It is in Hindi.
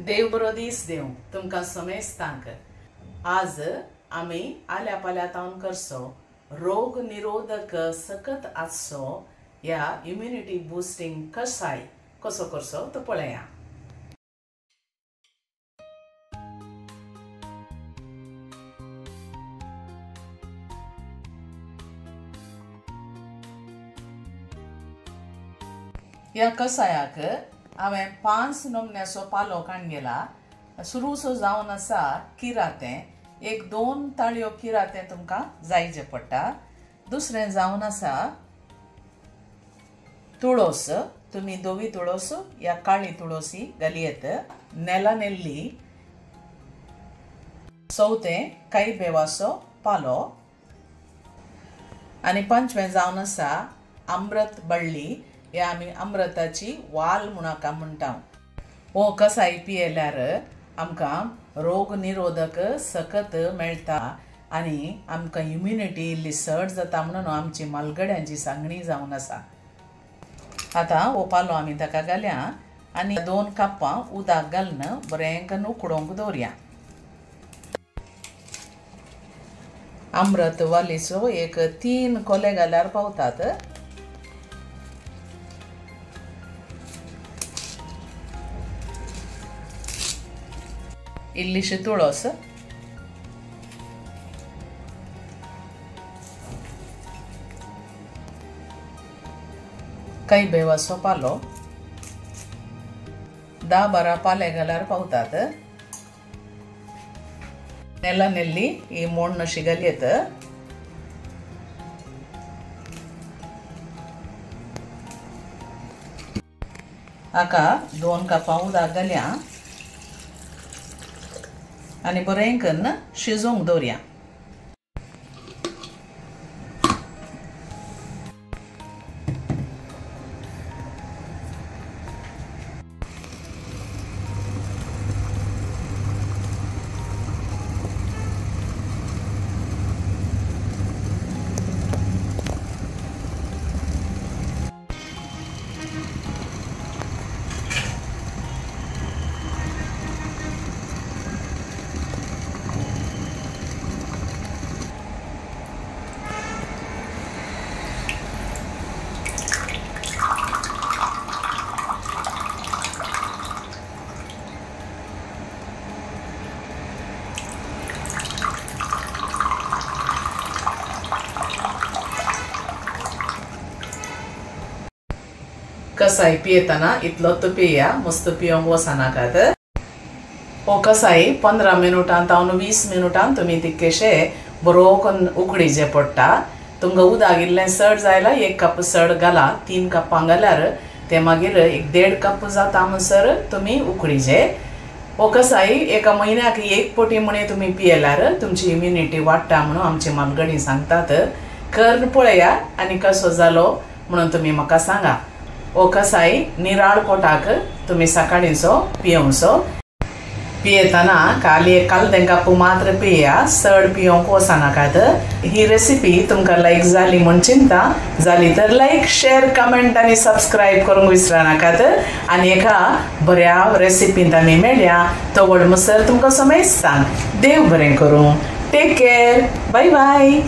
देव बरो दीस देव तुमकां समेस्तांक आज आमी आल्या पाल्यातावन करसो रोग निरोधक सकत आसो या इम्युनिटी बूस्टिंग कसाय कसो करसो तो पळया। या कसायाक हांवें 5 नमुन्याचो पालो काडला। सुरूसो जावन आसा किरातें, 1-2 ताळयो किरातें तुमकां जायचें पडटा। दुसरें जावन आसा तुळस, तुमी धवी तुळस या काळी तुळसी घाली येत। नेला नेल्ली, चौथें काई बेवाचो पालो आनी 5वें जावन आसा अमृत बळ्ळी, या आमी अमृताची वाल म्हणून म्हणटा। हो कसाय पियेल्यार आमकां रोग निरोधक सकत मेळटा आनी आमकां इम्युनिटी इल्ली चड जाता म्हणून आमची मलगड्यांची सांगणी जावन आसा। आतां हो पालो आमी ताका घालया आनी 2 कपां उदक घालून बरें करून उकडोवंक दवरया। अमृत वालीचो 3 कोले घाल्यार पावतात। इल्लीशी तुळस, काही बेवाचो पालो, 10-12 पाले घाल्यार पावतात। नेला नेल्ली ही मोड अशी घालयेत। हाका 2 कपां उदक घालया आनी बरें करून शिजोवंक दवरया। कसाय पियेतना इतलो तो पिया, मस्त पिवंक वचनाकात। हो कसाय 15 मिनटां तावन 20 मिनटां तुमी तितकेशे बरो करून उकडीचे पडटा। तुमकां उदक इल्लें चड जायला 1 कप चड घाला, 3 कपां घाल्यार ते मागीर 1.5 कप जाता म्हणसर तुमी उकडीचे। हो कसाय 1 म्हयन्याक 1 पटी म्हणे तुमी पियेल्यार तुमची इम्युनिटी वाडटा म्हणून आमची मालगडी सांगतात। करून पळया आनी कसो जालो म्हणून तुमी म्हाका सांगा। हो कसाय निराळ पोटाक तुमी सकाळींचो पियोंचो। पियेतना खाली 1 कालदें कप मात्र पिया, चड पियोंक वचनाकात। ही रेसिपी तुमकां लायक जाली म्हण चिंता, जाली तर लायक, शेअर, कमेंट आनी सबस्क्रायब करूंक विसरनाकात। आनी एका बऱ्या रेसिपींत आमी मेळया, तो व्हड म्हणसर तुमकां समेस्तांक देव बरें करूं। Take care, bye bye.